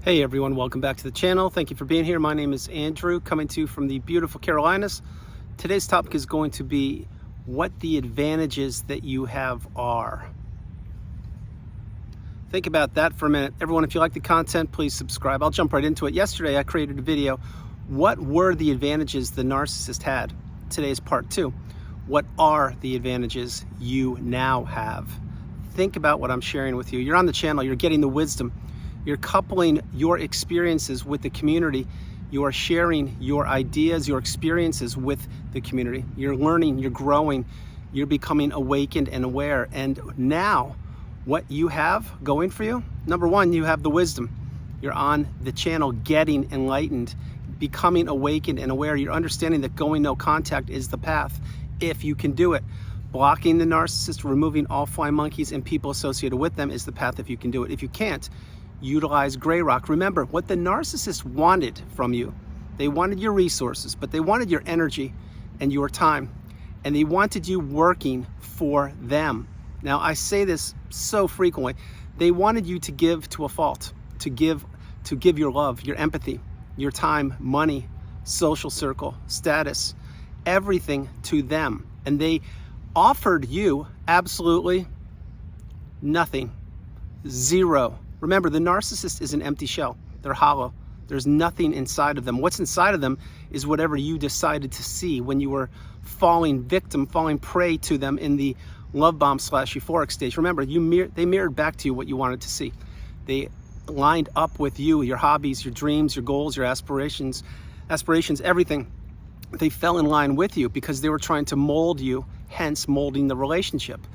Hey everyone, welcome back to the channel. Thank you for being here. My name is Andrew, coming to you from the beautiful Carolinas. Today's topic is going to be what the advantages that you have are. Think about that for a minute. Everyone, if you like the content, please subscribe. I'll jump right into it. Yesterday, I created a video. What were the advantages the narcissist had? Today is part 2. What are the advantages you now have? Think about what I'm sharing with you. You're on the channel, you're getting the wisdom. You're coupling your experiences with the community. You are sharing your ideas, your experiences with the community. You're learning, you're growing, you're becoming awakened and aware. And now, what you have going for you, number one, you have the wisdom. You're on the channel getting enlightened, becoming awakened and aware. You're understanding that going no contact is the path, if you can do it. Blocking the narcissist, removing all flying monkeys and people associated with them is the path if you can do it. If you can't, utilize gray rock. Remember, what the narcissist wanted from you, they wanted your resources, but they wanted your energy and your time, and they wanted you working for them. Now, I say this so frequently. They wanted you to give to a fault, to give your love, your empathy, your time, money, social circle, status, everything to them. And they offered you absolutely nothing, zero. Remember, the narcissist is an empty shell. They're hollow. There's nothing inside of them. What's inside of them is whatever you decided to see when you were falling victim, falling prey to them in the love bomb / euphoric stage. Remember, they mirrored back to you what you wanted to see. They lined up with you, your hobbies, your dreams, your goals, your aspirations, everything. They fell in line with you because they were trying to mold you, hence molding the relationship.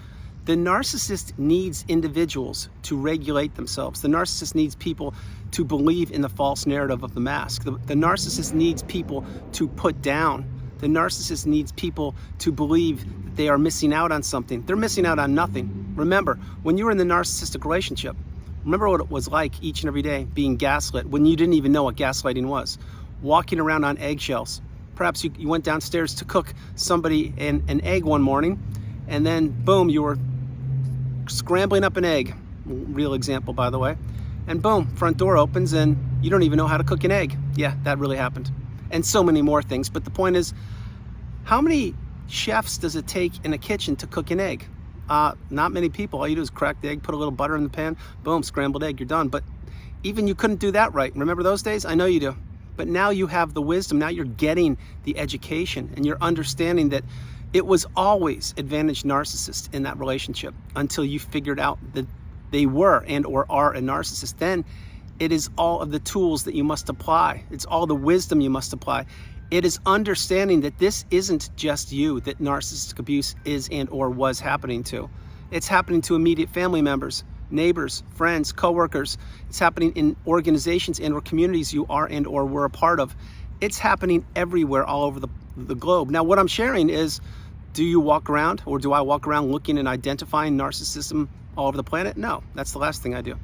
The narcissist needs individuals to regulate themselves. The narcissist needs people to believe in the false narrative of the mask. The narcissist needs people to put down. The narcissist needs people to believe that they are missing out on something. They're missing out on nothing. Remember, when you were in the narcissistic relationship, remember what it was like each and every day being gaslit when you didn't even know what gaslighting was. Walking around on eggshells. Perhaps you went downstairs to cook somebody an egg one morning, and then boom, you were scrambling up an egg, real example by the way, and boom, front door opens and you don't even know how to cook an egg. Yeah, that really happened. And so many more things. But the point is, how many chefs does it take in a kitchen to cook an egg? Not many people. All you do is crack the egg, put a little butter in the pan, boom, scrambled egg, you're done. But even you couldn't do that right. Remember those days? I know you do. But now you have the wisdom, now you're getting the education and you're understanding that it was always advantage narcissist in that relationship until you figured out that they were and or are a narcissist. Then it is all of the tools that you must apply. It's all the wisdom you must apply. It is understanding that this isn't just you that narcissistic abuse is and or was happening to. It's happening to immediate family members, neighbors, friends, coworkers. It's happening in organizations and or communities you are and or were a part of. It's happening everywhere, all over the globe. Now, what I'm sharing is, do you walk around, or do I walk around looking and identifying narcissism all over the planet? No, that's the last thing I do.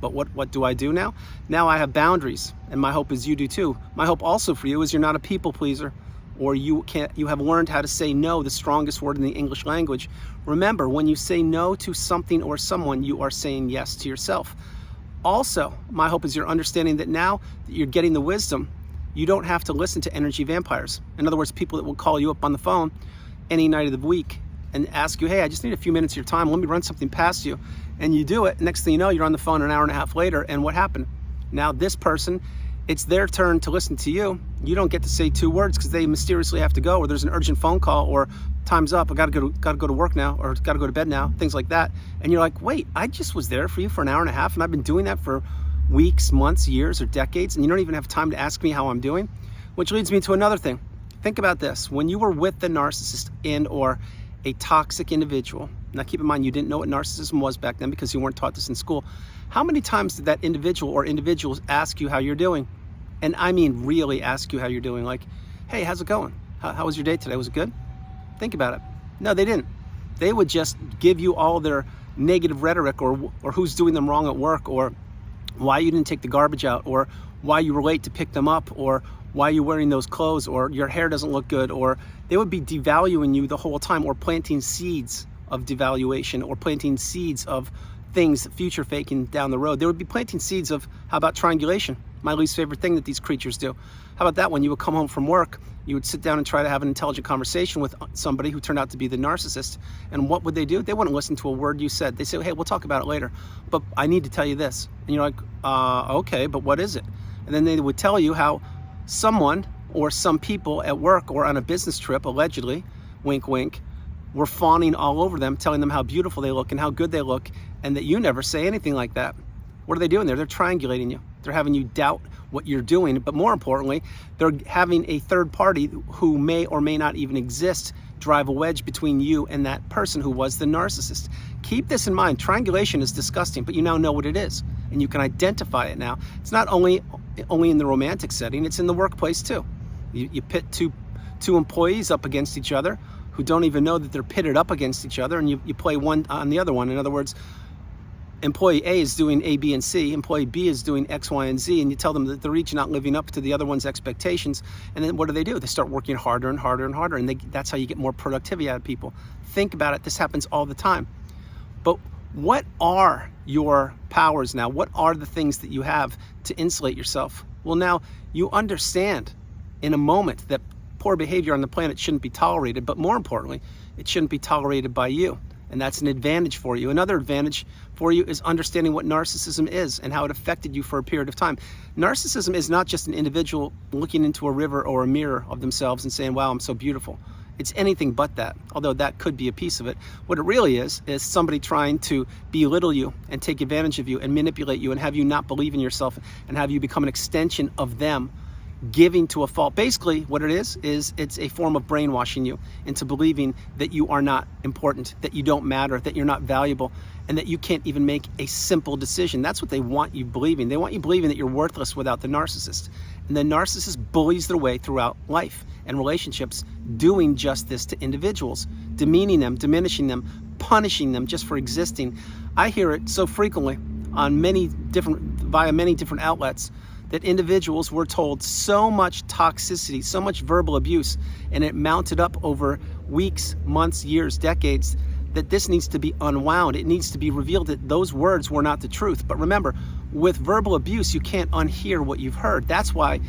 But what do I do now? Now I have boundaries, and my hope is you do too. My hope also for you is you're not a people pleaser, or you have learned how to say no, the strongest word in the English language. Remember, when you say no to something or someone, you are saying yes to yourself. Also, my hope is you're understanding that now that you're getting the wisdom, you don't have to listen to energy vampires. In other words, people that will call you up on the phone any night of the week and ask you, hey, I just need a few minutes of your time. Let me run something past you. And you do it. Next thing you know, you're on the phone an hour and a half later. And what happened? Now this person, it's their turn to listen to you. You don't get to say 2 words because they mysteriously have to go, or there's an urgent phone call, or time's up, I gotta go to work now, or gotta go to bed now, things like that. And you're like, wait, I just was there for you for an hour and a half, and I've been doing that for weeks, months, years, or decades, and you don't even have time to ask me how I'm doing. Which leads me to another thing. Think about this. When you were with the narcissist and or a toxic individual, now keep in mind you didn't know what narcissism was back then because you weren't taught this in school. How many times did that individual or individuals ask you how you're doing? And I mean really ask you how you're doing, like, hey, how's it going? How was your day today? Was it good? Think about it. No, they didn't. They would just give you all their negative rhetoric, or who's doing them wrong at work, or why you didn't take the garbage out, or why you were late to pick them up, or why you're wearing those clothes, or your hair doesn't look good, or they would be devaluing you the whole time, or planting seeds of devaluation, or planting seeds of things future faking down the road. They would be planting seeds of, how about triangulation? My least favorite thing that these creatures do. How about that? When you would come home from work, you would sit down and try to have an intelligent conversation with somebody who turned out to be the narcissist. And what would they do? They wouldn't listen to a word you said. They say, hey, we'll talk about it later, but I need to tell you this. And you're like, okay, but what is it? And then they would tell you how someone or some people at work or on a business trip, allegedly, wink, wink, were fawning all over them, telling them how beautiful they look and how good they look, and that you never say anything like that. What are they doing there? They're triangulating you. They're having you doubt what you're doing, but more importantly, they're having a third party who may or may not even exist drive a wedge between you and that person who was the narcissist. Keep this in mind. Triangulation is disgusting, but you now know what it is, and you can identify it now. It's not only in the romantic setting, it's in the workplace too. You pit two employees up against each other who don't even know that they're pitted up against each other, and you play one on the other one. In other words, employee A is doing A, B, and C, employee B is doing X, Y, and Z, and you tell them that they're each not living up to the other one's expectations, and then what do? They start working harder and harder and harder, and that's how you get more productivity out of people. Think about it. This happens all the time. But what are your powers now? What are the things that you have to insulate yourself? Well, now you understand in a moment that poor behavior on the planet shouldn't be tolerated, but more importantly, it shouldn't be tolerated by you. And that's an advantage for you. Another advantage for you is understanding what narcissism is and how it affected you for a period of time. Narcissism is not just an individual looking into a river or a mirror of themselves and saying, wow, I'm so beautiful. It's anything but that, although that could be a piece of it. What it really is somebody trying to belittle you and take advantage of you and manipulate you and have you not believe in yourself and have you become an extension of them, giving to a fault. Basically, what it is it's a form of brainwashing you into believing that you are not important, that you don't matter, that you're not valuable, and that you can't even make a simple decision. That's what they want you believing. They want you believing that you're worthless without the narcissist. And the narcissist bullies their way throughout life and relationships, doing just this to individuals, demeaning them, diminishing them, punishing them just for existing. I hear it so frequently via many different outlets, that individuals were told so much toxicity, so much verbal abuse, and it mounted up over weeks, months, years, decades, that this needs to be unwound. It needs to be revealed that those words were not the truth. But remember, with verbal abuse, you can't unhear what you've heard. That's why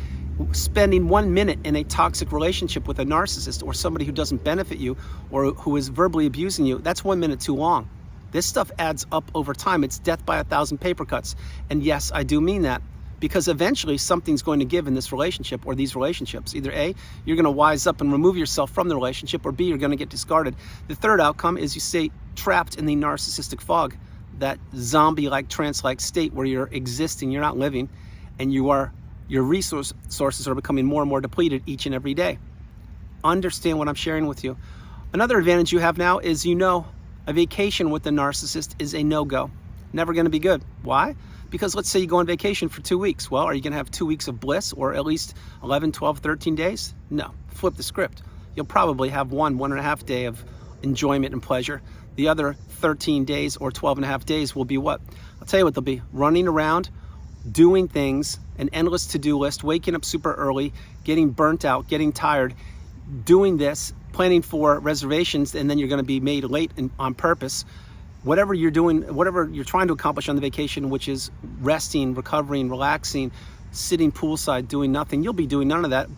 spending 1 minute in a toxic relationship with a narcissist or somebody who doesn't benefit you or who is verbally abusing you, that's 1 minute too long. This stuff adds up over time. It's death by 1,000 paper cuts. And yes, I do mean that. Because eventually something's going to give in this relationship or these relationships. Either A, you're going to wise up and remove yourself from the relationship, or B, you're going to get discarded. The third outcome is you stay trapped in the narcissistic fog, that zombie-like, trance-like state where you're existing, you're not living, and your resources are becoming more and more depleted each and every day. Understand what I'm sharing with you. Another advantage you have now is a vacation with the narcissist is a no-go. Never going to be good. Why? Because let's say you go on vacation for 2 weeks. Well, are you going to have 2 weeks of bliss or at least 11, 12, 13 days? No. Flip the script. You'll probably have 1.5 day of enjoyment and pleasure. The other 13 days or 12.5 days will be what? I'll tell you what they'll be. Running around, doing things, an endless to-do list, waking up super early, getting burnt out, getting tired, doing this, planning for reservations, and then you're going to be made late on purpose. Whatever you're doing, whatever you're trying to accomplish on the vacation, which is resting, recovering, relaxing, sitting poolside, doing nothing, you'll be doing none of that.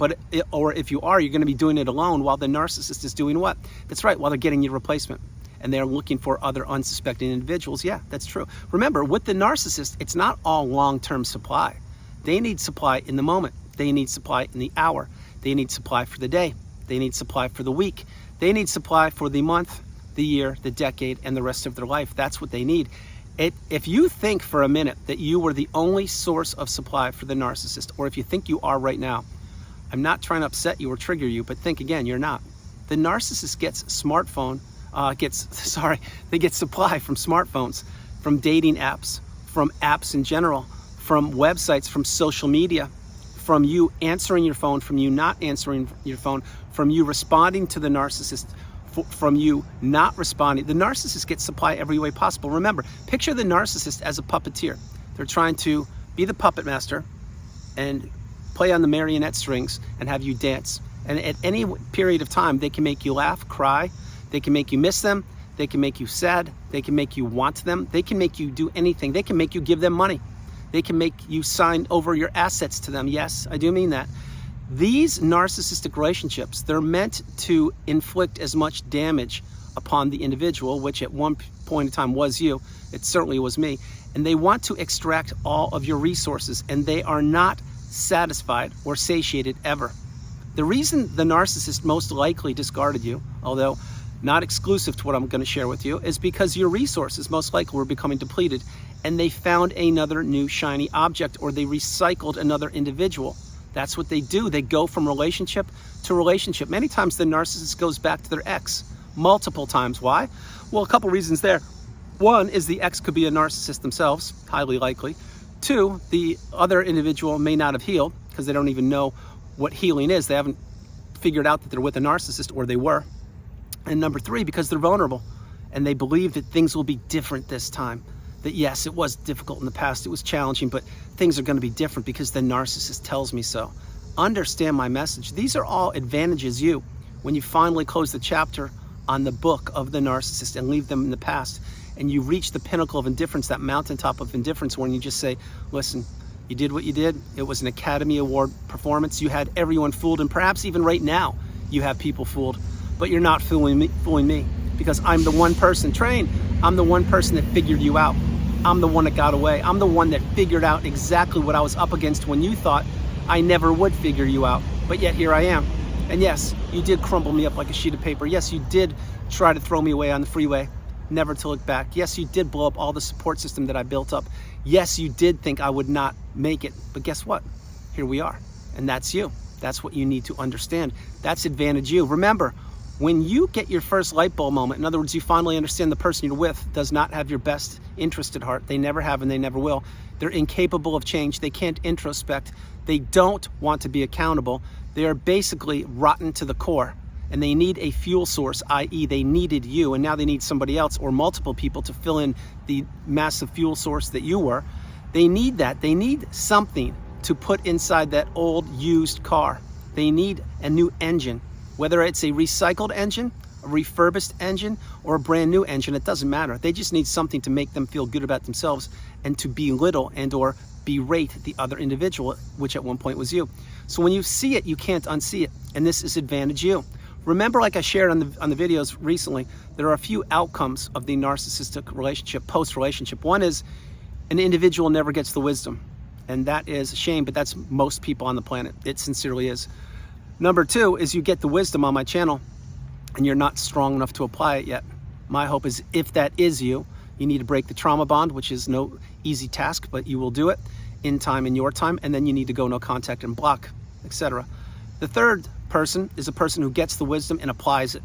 Or if you are, you're going to be doing it alone while the narcissist is doing what? That's right, while they're getting your replacement. And they're looking for other unsuspecting individuals. Yeah, that's true. Remember, with the narcissist, it's not all long-term supply. They need supply in the moment. They need supply in the hour. They need supply for the day. They need supply for the week. They need supply for the month, the year, the decade, and the rest of their life. That's what they need. If you think for a minute that you were the only source of supply for the narcissist, or if you think you are right now, I'm not trying to upset you or trigger you, but think again, you're not. The narcissist gets they get supply from smartphones, from dating apps, from apps in general, from websites, from social media, from you answering your phone, from you not answering your phone, from you responding to the narcissist, from you not responding. The narcissist gets supply every way possible. Remember, picture the narcissist as a puppeteer. They're trying to be the puppet master and play on the marionette strings and have you dance. And at any period of time, they can make you laugh, cry, they can make you miss them, They can make you sad. They can make you want them. They can make you do anything. They can make you give them money. They can make you sign over your assets to them. Yes, I do mean that. These narcissistic relationships, they're meant to inflict as much damage upon the individual, which at one point in time was you. It certainly was me. And they want to extract all of your resources, and they are not satisfied or satiated ever. The reason the narcissist most likely discarded you, although not exclusive to what I'm going to share with you, is because your resources most likely were becoming depleted, and they found another new shiny object, or they recycled another individual. That's what they do. They go from relationship to relationship. Many times the narcissist goes back to their ex multiple times. Why? Well, a couple reasons there. One is the ex could be a narcissist themselves, highly likely. Two, the other individual may not have healed because they don't even know what healing is. They haven't figured out that they're with a narcissist, or they were. And number three, because they're vulnerable and they believe that things will be different this time. That yes, it was difficult in the past, it was challenging, but things are going to be different because the narcissist tells me so. Understand my message. These are all advantages you, when you finally close the chapter on the book of the narcissist and leave them in the past, and you reach the pinnacle of indifference, that mountaintop of indifference, when you just say, listen, you did what you did. It was an Academy Award performance. You had everyone fooled, and perhaps even right now you have people fooled, but you're not fooling me because I'm the one person trained. I'm the one person that figured you out. I'm the one that got away. I'm the one that figured out exactly what I was up against when you thought I never would figure you out. But yet here I am. And yes, you did crumble me up like a sheet of paper. Yes, you did try to throw me away on the freeway, never to look back. Yes, you did blow up all the support system that I built up. Yes, you did think I would not make it. But guess what? Here we are. And that's you. That's what you need to understand. That's advantage you. Remember, when you get your first light bulb moment, in other words, you finally understand the person you're with does not have your best interest at heart. They never have and they never will. They're incapable of change. They can't introspect. They don't want to be accountable. They are basically rotten to the core, and they need a fuel source, i.e. they needed you, and now they need somebody else or multiple people to fill in the massive fuel source that you were. They need that. They need something to put inside that old used car. They need a new engine. Whether it's a recycled engine, a refurbished engine, or a brand new engine, it doesn't matter. They just need something to make them feel good about themselves and to belittle and or berate the other individual, which at one point was you. So when you see it, you can't unsee it. And this is advantage you. Remember, like I shared on the videos recently, there are a few outcomes of the narcissistic relationship, post-relationship. One is an individual never gets the wisdom. And that is a shame, but that's most people on the planet. It sincerely is. Number two is you get the wisdom on my channel and you're not strong enough to apply it yet. My hope is, if that is you, you need to break the trauma bond, which is no easy task, but you will do it in time, in your time, and then you need to go no contact and block, etc. The third person is a person who gets the wisdom and applies it.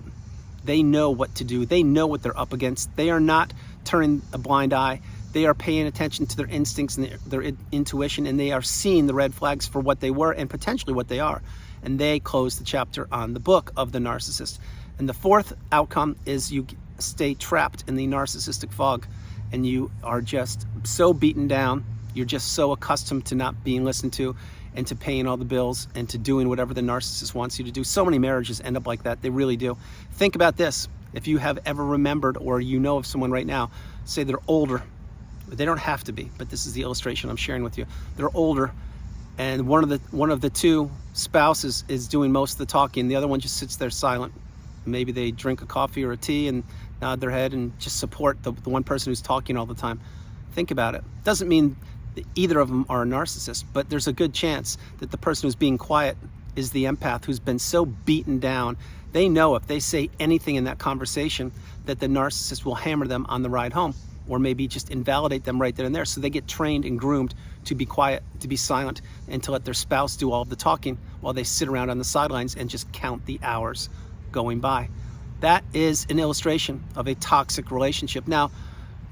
They know what to do. They know what they're up against. They are not turning a blind eye. They are paying attention to their instincts and their intuition, and they are seeing the red flags for what they were and potentially what they are. And they close the chapter on the book of the narcissist. And the fourth outcome is you stay trapped in the narcissistic fog, and you are just so beaten down. You're just so accustomed to not being listened to and to paying all the bills and to doing whatever the narcissist wants you to do. So many marriages end up like that. They really do. Think about this. If you have ever remembered, or you know of someone right now, say they're older. They don't have to be, but this is the illustration I'm sharing with you. They're older, and one of the two spouses is doing most of the talking. The other one just sits there silent. Maybe they drink a coffee or a tea and nod their head and just support the one person who's talking all the time. Think about it. Doesn't mean that either of them are a narcissist, but there's a good chance that the person who's being quiet is the empath who's been so beaten down. They know if they say anything in that conversation that the narcissist will hammer them on the ride home, or maybe just invalidate them right then and there. So they get trained and groomed to be quiet, to be silent, and to let their spouse do all of the talking while they sit around on the sidelines and just count the hours going by. That is an illustration of a toxic relationship. Now,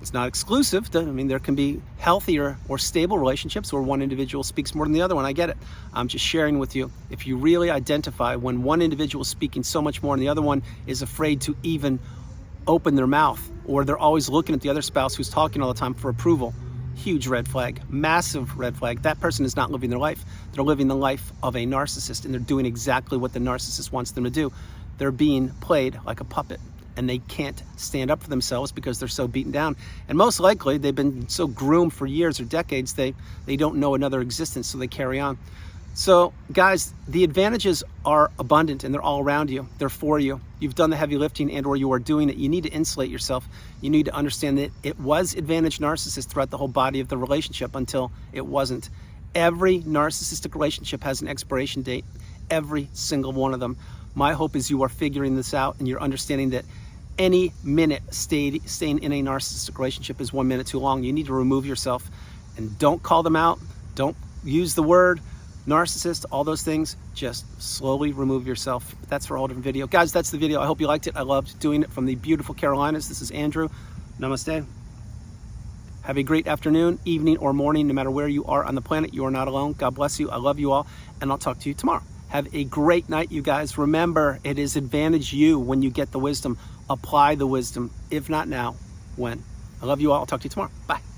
it's not exclusive. I mean, there can be healthier or stable relationships where one individual speaks more than the other one. I get it. I'm just sharing with you. If you really identify when one individual is speaking so much more and the other one is afraid to even open their mouth, or they're always looking at the other spouse who's talking all the time for approval, huge red flag, massive red flag. That person is not living their life. They're living the life of a narcissist, and they're doing exactly what the narcissist wants them to do. They're being played like a puppet, and they can't stand up for themselves because they're so beaten down. And most likely they've been so groomed for years or decades, they don't know another existence, so they carry on. So guys, the advantages are abundant and they're all around you. They're for you. You've done the heavy lifting and or you are doing it. You need to insulate yourself. You need to understand that it was advantage narcissist throughout the whole body of the relationship until it wasn't. Every narcissistic relationship has an expiration date. Every single one of them. My hope is you are figuring this out and you're understanding that any minute staying in a narcissistic relationship is 1 minute too long. You need to remove yourself and don't call them out. Don't use the word narcissist, all those things. Just slowly remove yourself. That's for a whole different video. Guys, that's the video. I hope you liked it. I loved doing it from the beautiful Carolinas. This is Andrew. Namaste. Have a great afternoon, evening, or morning, no matter where you are on the planet. You are not alone. God bless you. I love you all, and I'll talk to you tomorrow. Have a great night, you guys. Remember, it is advantage you when you get the wisdom. Apply the wisdom. If not now, when? I love you all. I'll talk to you tomorrow. Bye.